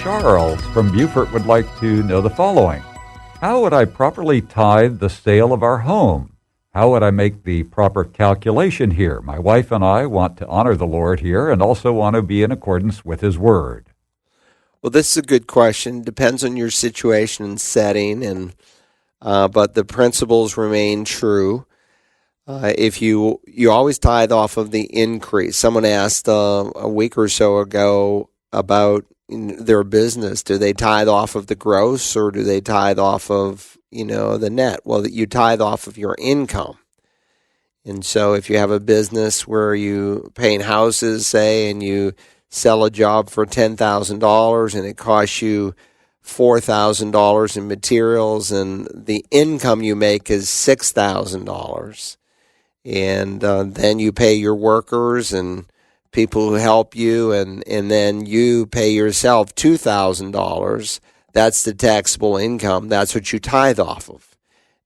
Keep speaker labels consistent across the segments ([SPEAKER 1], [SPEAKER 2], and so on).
[SPEAKER 1] Charles from Beaufort would like to know the following. How would I properly tithe the sale of our home? How would I make the proper calculation here? My wife and I want to honor the Lord here and also want to be in accordance with His Word.
[SPEAKER 2] Well, this is a good question. Depends on your situation and setting, and but the principles remain true. If you always tithe off of the increase. Someone asked a week or so ago about their business. Do they tithe off of the gross or do they tithe off of the net? Well, you tithe off of your income. And so if you have a business where you paint houses, say, and you sell a job for $10,000 and it costs you $4,000 in materials and the income you make is $6,000, and then you pay your workers and people who help you, and then you pay yourself $2,000, that's the taxable income. That's what you tithe off of.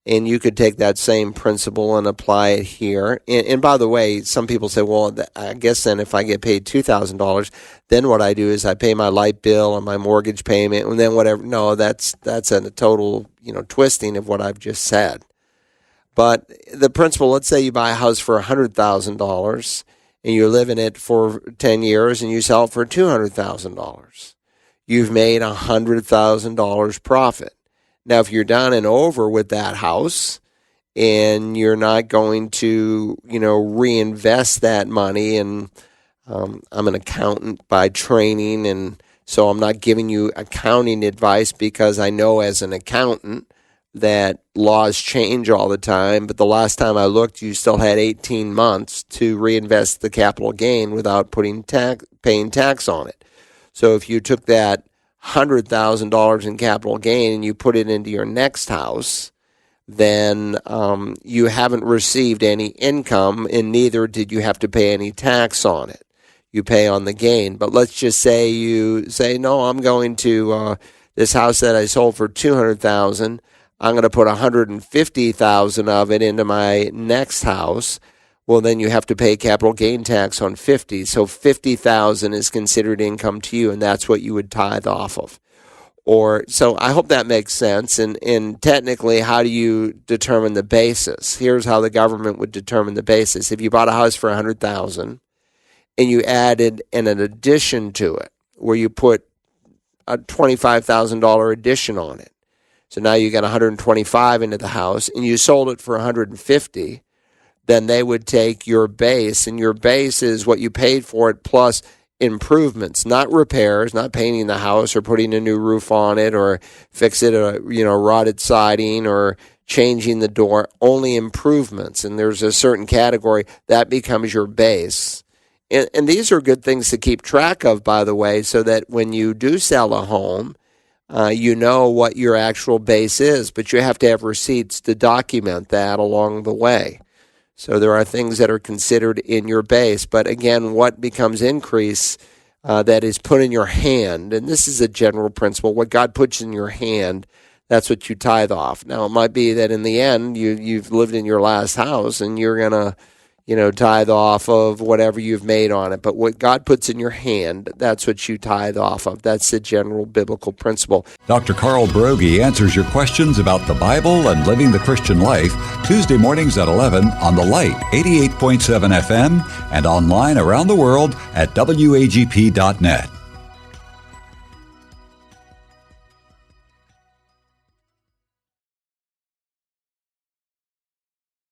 [SPEAKER 2] And you could take that same principle and apply it here. And by the way, some people say, well, I guess then if I get paid $2,000, then what I do is I pay my light bill and my mortgage payment and then whatever. No, that's a total, twisting of what I've just said. But the principle, let's say you buy a house for $100,000 and you live in it for 10 years and you sell it for $200,000. You've made $100,000 profit. Now, if you're down and over with that house and you're not going to, reinvest that money, and I'm an accountant by training, and so I'm not giving you accounting advice because I know as an accountant that laws change all the time, but the last time I looked, you still had 18 months to reinvest the capital gain without paying tax on it. So if you took that $100,000 in capital gain and you put it into your next house, then you haven't received any income, and neither did you have to pay any tax on it. You pay on the gain. But let's just say you say, no, I'm going to this house that I sold for $200,000. I'm going to put $150,000 of it into my next house. Well, then you have to pay capital gain tax on $50,000. So $50,000 is considered income to you, and that's what you would tithe off of. So I hope that makes sense. And technically, how do you determine the basis? Here's how the government would determine the basis. If you bought a house for $100,000 and you added an addition to it, where you put a $25,000 addition on it. So now you got $125,000 into the house, and you sold it for $150,000. Then they would take your base, and your base is what you paid for it plus improvements, not repairs, not painting the house or putting a new roof on it or fix it, rotted siding or changing the door, only improvements. And there's a certain category that becomes your base. And these are good things to keep track of, by the way, so that when you do sell a home, you know what your actual base is, but you have to have receipts to document that along the way. So there are things that are considered in your base. But again, what becomes increase that is put in your hand, and this is a general principle, what God puts in your hand, that's what you tithe off. Now, it might be that in the end, you've lived in your last house and you're going to tithe off of whatever you've made on it. But what God puts in your hand, that's what you tithe off of. That's the general biblical principle.
[SPEAKER 1] Dr. Carl Broggi answers your questions about the Bible and living the Christian life Tuesday mornings at 11 on The Light, 88.7 FM, and online around the world at wagp.net.